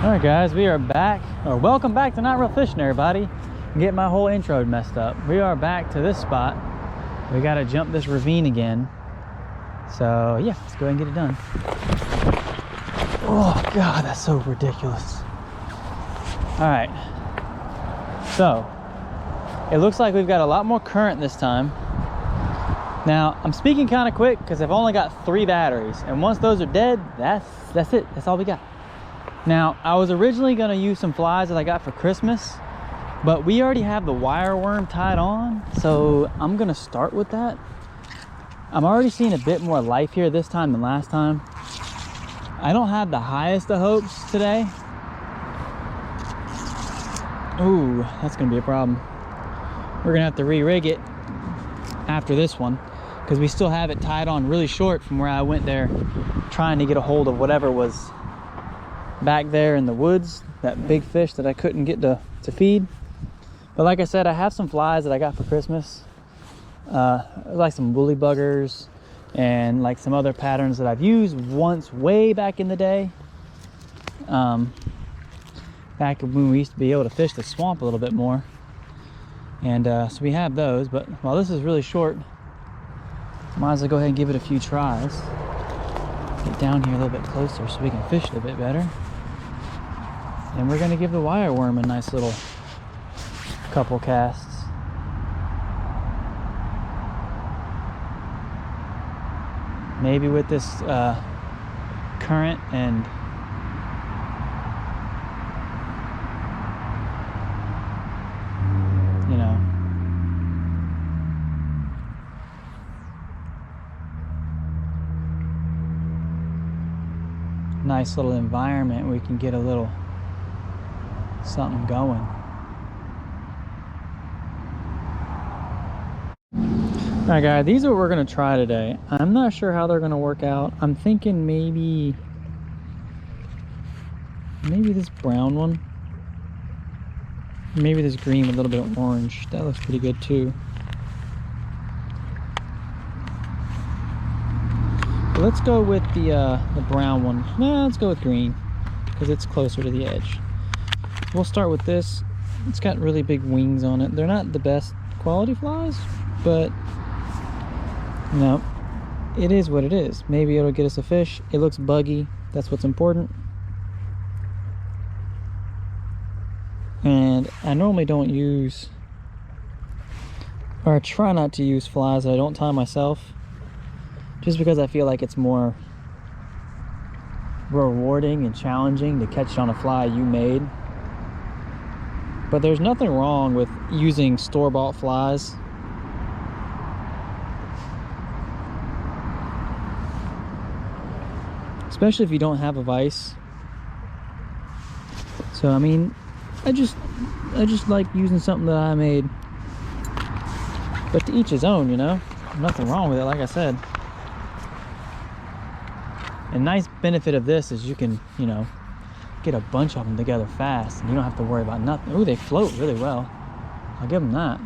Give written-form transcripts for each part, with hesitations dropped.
All right, guys, we are back, or welcome back to Not Real Fishing, everybody. Get my whole intro messed up. We are back to this spot. We got to jump this ravine again. So yeah, let's go ahead and get it done. Oh God, that's so ridiculous. All right, so it looks like we've got a lot more current this time. Now I'm speaking kind of quick because I've only got 3 batteries, and once those are dead, that's it. That's all we got. Now, I was originally going to use some flies that I got for Christmas, but we already have the wire worm tied on, so I'm going to start with that. I'm already seeing a bit more life here this time than last time. I don't have the highest of hopes today. Ooh, that's going to be a problem. We're going to have to re-rig it after this one, because we still have it tied on really short from where I went there trying to get a hold of whatever was back there in the woods, that big fish that I couldn't get to feed. But like I said, I have some flies that I got for Christmas, like some woolly buggers and like some other patterns that I've used once way back in the day, back when we used to be able to fish the swamp a little bit more. And so we have those, but while this is really short, might as well go ahead and give it a few tries. Get down here a little bit closer so we can fish it a bit better. And we're going to give the wire worm a nice little couple casts. Maybe with this current and nice little environment, we can get a little something going. All right, guys, these are what we're gonna try today. I'm not sure how they're gonna work out. I'm thinking maybe this brown one, maybe this green with a little bit of orange. That looks pretty good too. Let's go with the brown one. No, let's go with green because it's closer to the edge. We'll start with this. It's got really big wings on it. They're not the best quality flies, but you know, it is what it is. Maybe it'll get us a fish. It looks buggy. That's what's important. And I normally don't use, or I try not to use flies that I don't tie myself, just because I feel like it's more rewarding and challenging to catch on a fly you made. But there's nothing wrong with using store-bought flies. Especially if you don't have a vise. So I mean, I just like using something that I made. But to each his own, you know? Nothing wrong with it, like I said. A nice benefit of this is you can, you know, get a bunch of them together fast and you don't have to worry about nothing. Ooh, they float really well. I'll give them that.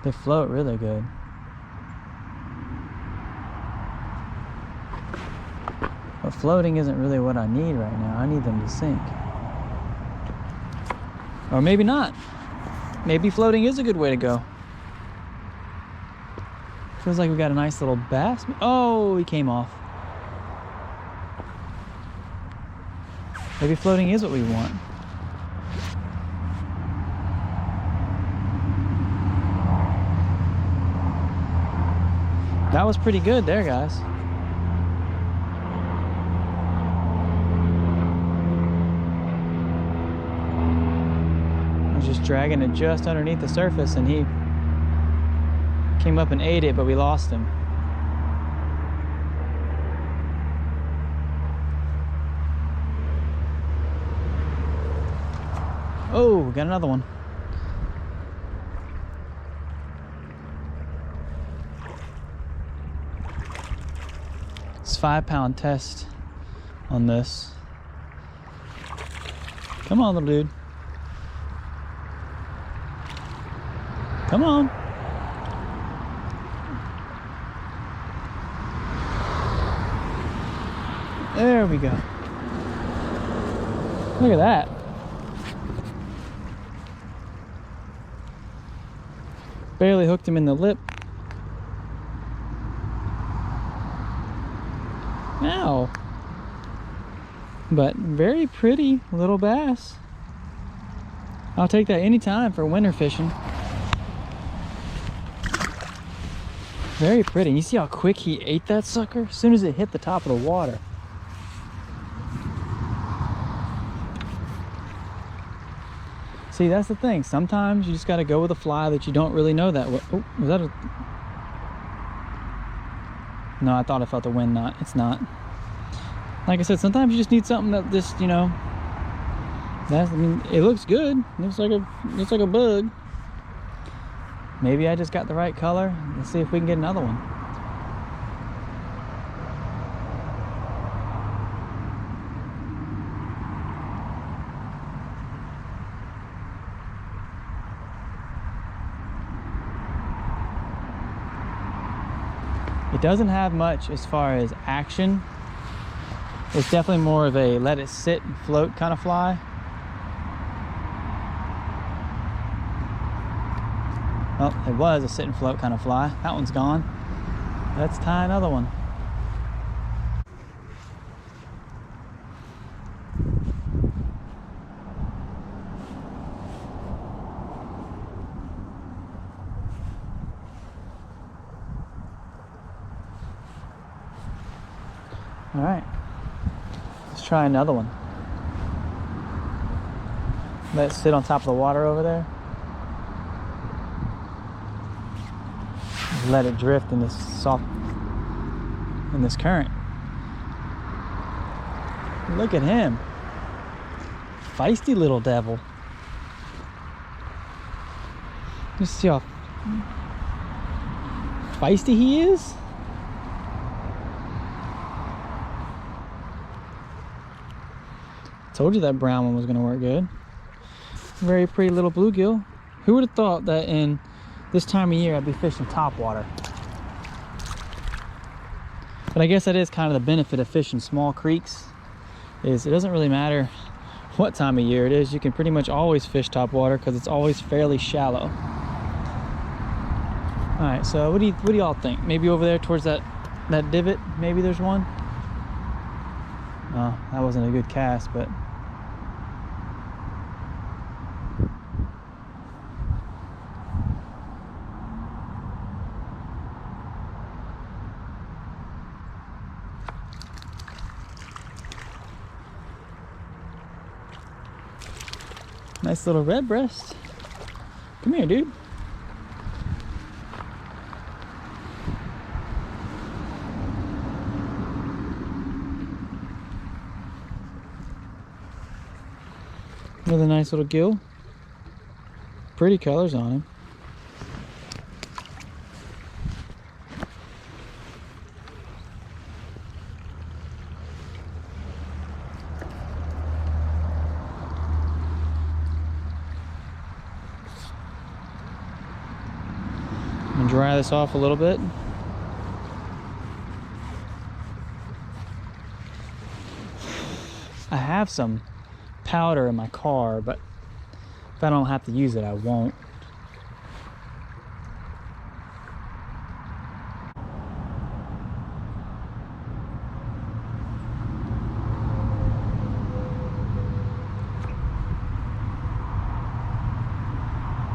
They float really good. But floating isn't really what I need right now. I need them to sink. Or maybe not. Maybe floating is a good way to go. Feels like we got a nice little bass. Oh, he came off. Maybe floating is what we want. That was pretty good there, guys. I was just dragging it just underneath the surface and he came up and ate it, but we lost him. Oh, we got another one. It's 5-pound test on this. Come on, little dude. Come on. There we go. Look at that. Barely hooked him in the lip. Ow. But very pretty little bass. I'll take that anytime for winter fishing. Very pretty. And you see how quick he ate that sucker? As soon as it hit the top of the water. See, that's the thing. Sometimes you just got to go with a fly that you don't really know that way. Oh, was that a... No, I thought I felt the wind knot. It's not. Like I said, sometimes you just need something that just, you know, that's, I mean, it looks good. It looks like a bug. Maybe I just got the right color. Let's see if we can get another one. It doesn't have much as far as action. It's definitely more of a let it sit and float kind of fly. Well, it was a sit and float kind of fly. That one's gone. Let's tie another one. All right, let's try another one. Let it sit on top of the water over there. Let it drift in this current. Look at him. Feisty little devil. Just see how feisty he is. Told you that brown one was going to work good. Very pretty little bluegill. Who would have thought that in this time of year I'd be fishing topwater? But I guess that is kind of the benefit of fishing small creeks, is it doesn't really matter what time of year it is. You can pretty much always fish topwater because it's always fairly shallow. All right, so what do y'all think? Maybe over there towards that divot, maybe there's one. Oh, that wasn't a good cast, but nice little red breast. Come here, dude. Another nice little gill. Pretty colors on him. I'm gonna dry this off a little bit. I have some powder in my car, but if I don't have to use it, I won't.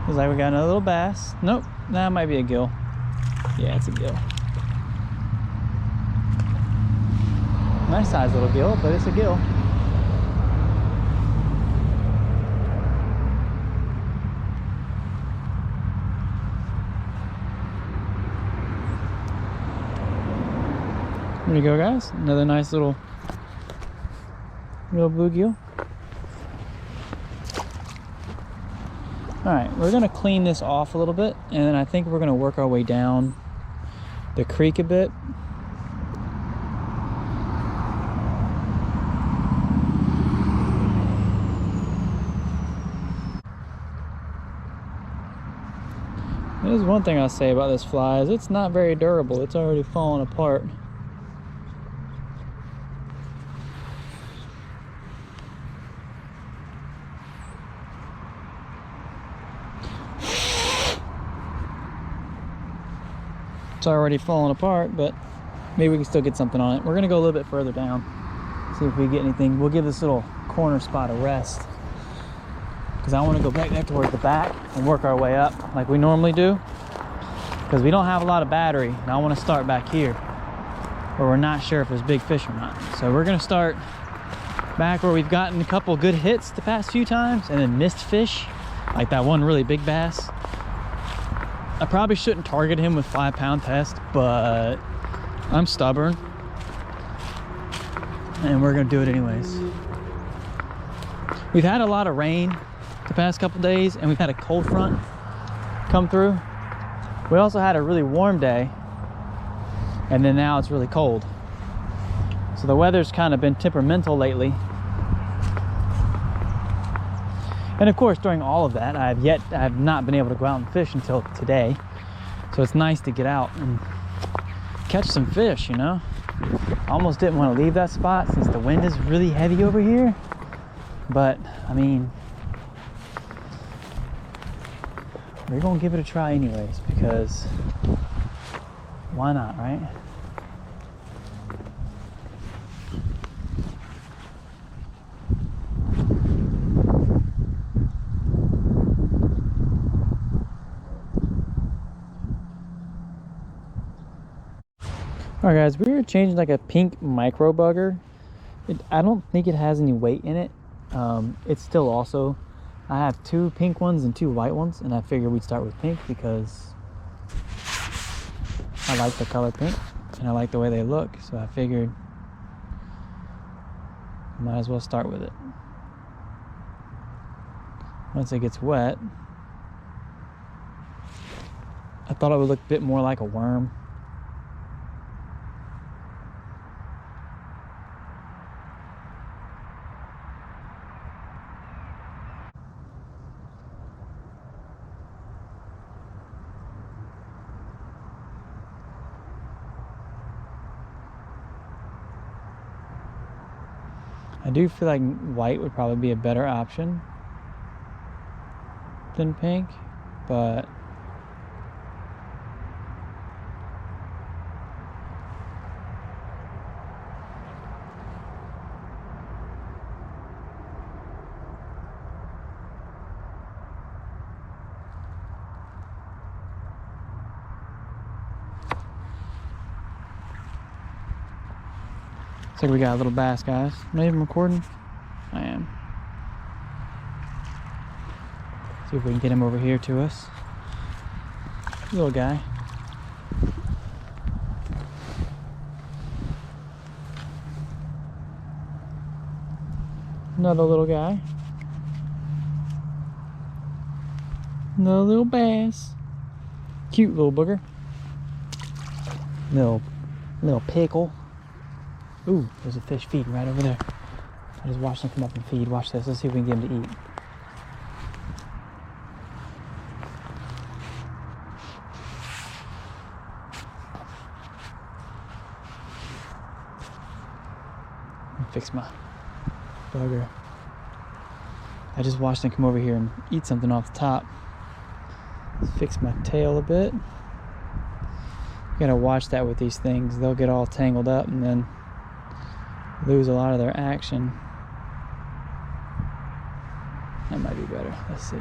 Looks like we got another little bass. Nope, that might be a gill. Yeah, it's a gill. Nice size little gill, but it's a gill. There you go, guys. Another nice little bluegill. All right, we're gonna clean this off a little bit, and then I think we're gonna work our way down the creek a bit. There's one thing I'll say about this fly is it's not very durable. It's already falling apart. already falling apart, but maybe we can still get something on it. We're gonna go a little bit further down, see if we get anything. We'll give this little corner spot a rest, because I want to go back there towards the back and work our way up like we normally do, because we don't have a lot of battery, and I want to start back here where we're not sure if there's big fish or not. So we're gonna start back where we've gotten a couple good hits the past few times and then missed fish, like that one really big bass. I probably shouldn't target him with 5-pound test, but I'm stubborn and we're gonna do it anyways. We've had a lot of rain the past couple days and we've had a cold front come through. We also had a really warm day and then now it's really cold. So the weather's kind of been temperamental lately. And of course, during all of that, I have not been able to go out and fish until today. So it's nice to get out and catch some fish, you know? I almost didn't want to leave that spot since the wind is really heavy over here. But, I mean, we're gonna give it a try anyways, because why not, right? All right guys, we were changing like a pink micro bugger. I don't think it has any weight in it. It's still also, I have 2 pink ones and 2 white ones, and I figured we'd start with pink because I like the color pink and I like the way they look. So I figured might as well start with it. Once it gets wet, I thought it would look a bit more like a worm. I do feel like white would probably be a better option than pink, but looks like we got a little bass, guys. Am I even recording? I am. See if we can get him over here to us. Little guy. Another little guy. Another little bass. Cute little booger. Little pickle. Ooh, there's a fish feeding right over there. I just watched him come up and feed. Watch this. Let's see if we can get him to eat. Fix my bugger. I just watched him come over here and eat something off the top. Let's fix my tail a bit. You gotta watch that with these things. They'll get all tangled up and then lose a lot of their action. That might be better. Let's see.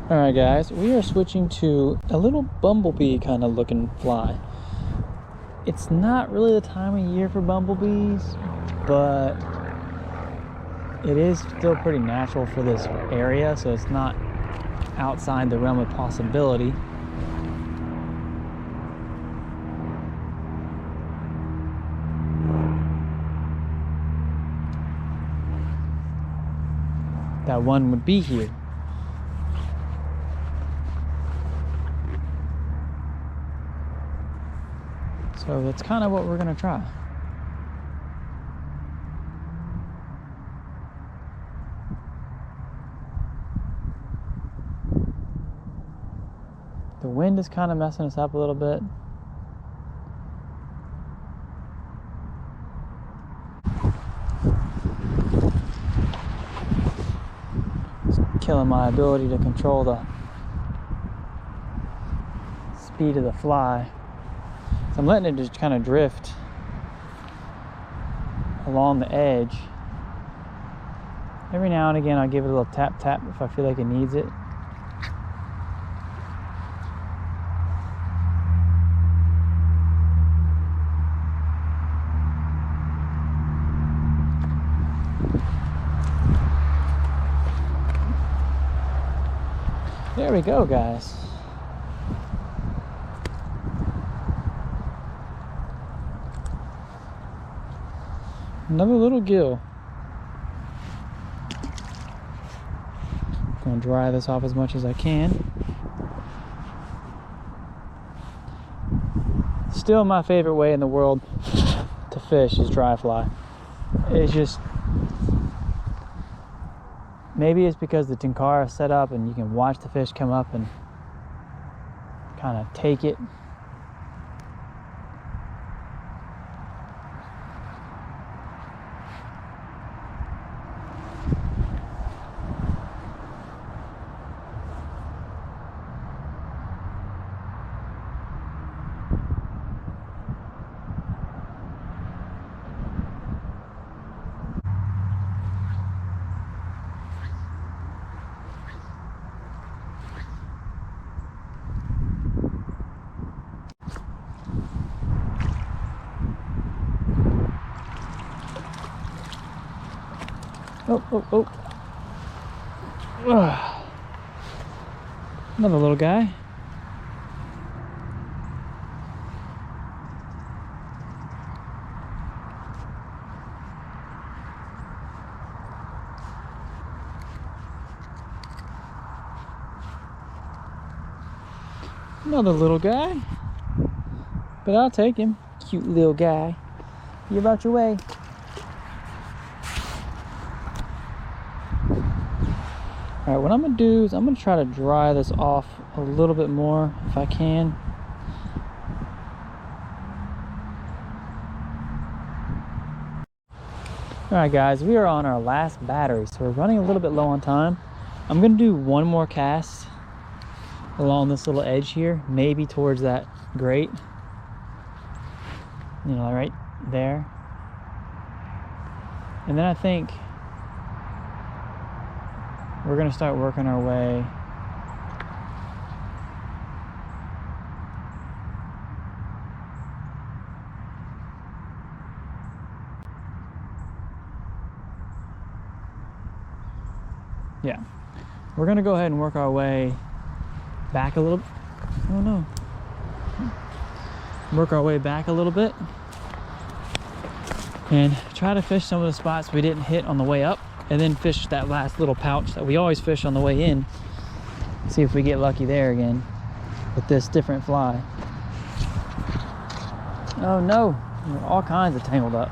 Alright guys, we are switching to a little bumblebee kind of looking fly. It's not really the time of year for bumblebees, but it is still pretty natural for this area, so it's not outside the realm of possibility. That one would be here. So that's kind of what we're gonna try. The wind is kind of messing us up a little bit. killing my ability to control the speed of the fly. So I'm letting it just kind of drift along the edge. Every now and again I'll give it a little tap tap if I feel like it needs it. There we go, guys. Another little gill. Gonna dry this off as much as I can. Still my favorite way in the world to fish is dry fly. It's just, maybe it's because the Tenkara is set up and you can watch the fish come up and kind of take it. Oh, oh, oh. Ugh. Another little guy. Another little guy. But I'll take him. Cute little guy. You about your way. Alright, what I'm going to do is I'm going to try to dry this off a little bit more if I can. Alright guys, we are on our last battery, so we're running a little bit low on time. I'm going to do one more cast along this little edge here, maybe towards that grate. You know, right there. And then I think we're going to start working our way we're going to go ahead and work our way back a little. Oh no. Work our way back a little bit and try to fish some of the spots we didn't hit on the way up, and then fish that last little pouch that we always fish on the way in. See if we get lucky there again with this different fly. Oh no, we're all kinds of tangled up.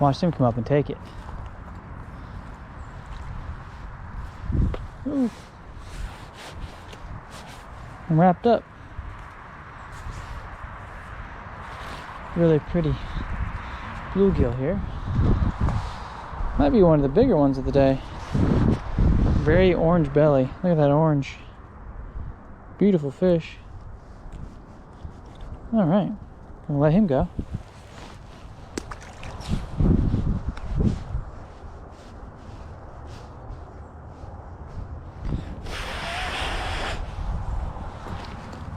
Watch him come up and take it. Ooh. I'm wrapped up. Really pretty bluegill here. Might be one of the bigger ones of the day. Very orange belly. Look at that orange. Beautiful fish. All right, gonna let him go.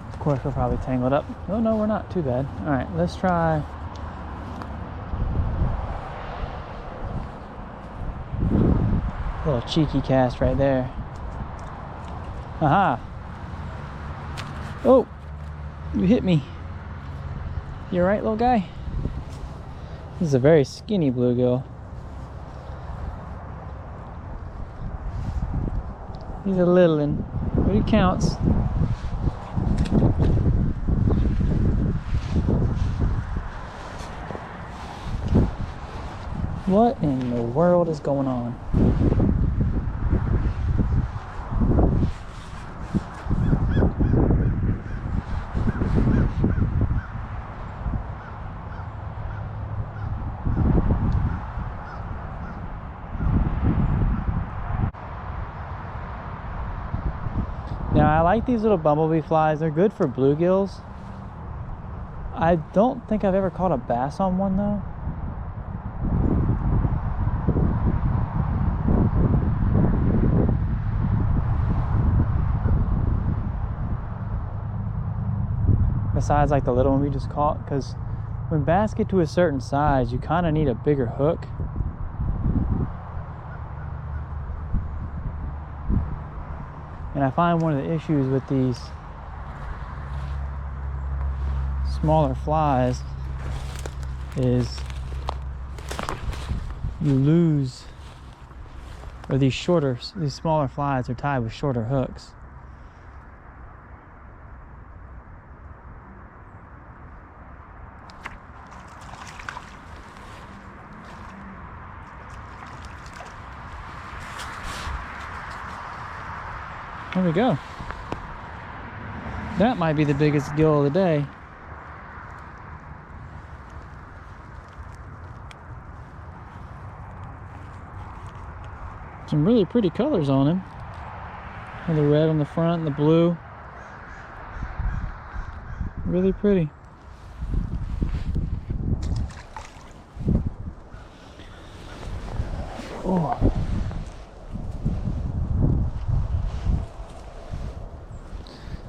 Of course, we're probably tangled up. Oh no, we're not too bad. All right, let's try. A little cheeky cast right there. Aha! Oh, you hit me. You all right, little guy? This is a very skinny bluegill. He's a little one, but he counts. What in the world is going on? Now I like these little bumblebee flies. They're good for bluegills. I don't think I've ever caught a bass on one though. Besides like the little one we just caught, because when bass get to a certain size, you kind of need a bigger hook. And I find one of the issues with these smaller flies is you lose, or these smaller flies are tied with shorter hooks. There we go. That might be the biggest gill of the day. Some really pretty colors on him. And the red on the front and the blue. Really pretty. Oh.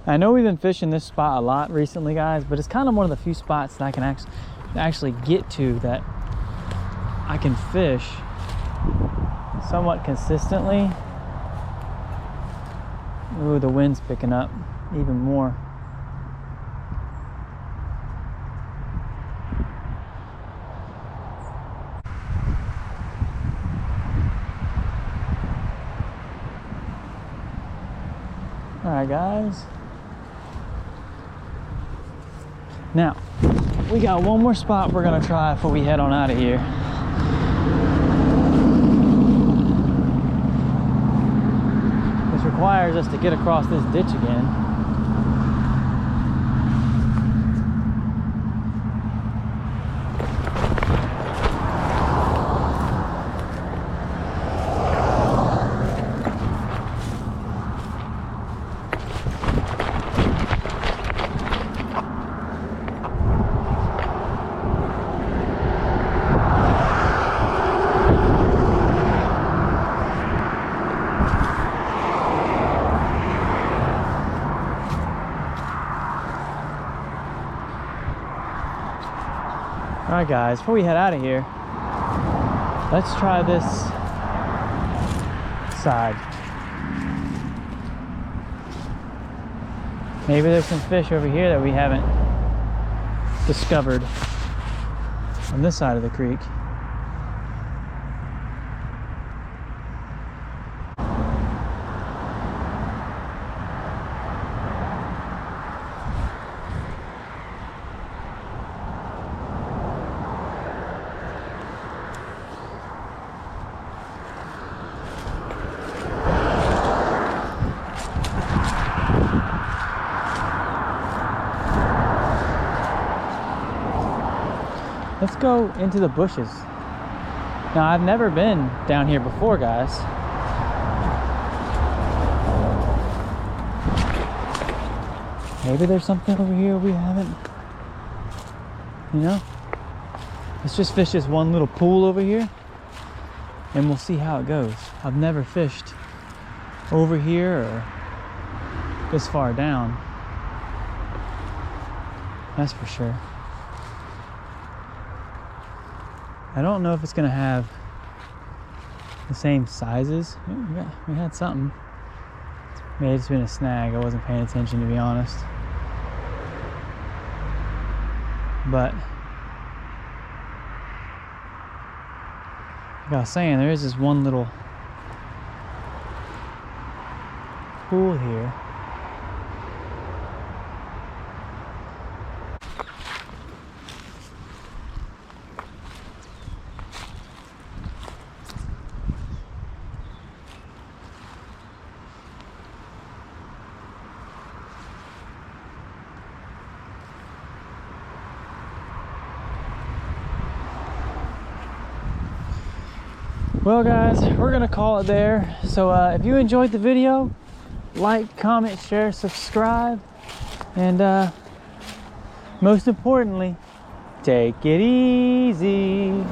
I know we've been fishing this spot a lot recently, guys, but it's kind of one of the few spots that I can actually get to that I can fish somewhat consistently. Ooh, the wind's picking up even more. All right, guys. Now, we got one more spot we're gonna try before we head on out of here. This requires us to get across this ditch again. Alright guys, before we head out of here, let's try this side. Maybe there's some fish over here that we haven't discovered on this side of the creek. Let's go into the bushes. Now, I've never been down here before, guys. Maybe there's something over here we haven't, you know? Let's just fish this one little pool over here and we'll see how it goes. I've never fished over here or this far down. That's for sure. I don't know if it's gonna have the same sizes. We had something. Maybe it's been a snag. I wasn't paying attention, to be honest. But like I was saying, there is this one little pool here. Well guys, we're gonna call it there. So if you enjoyed the video, like, comment, share, subscribe, and most importantly, take it easy.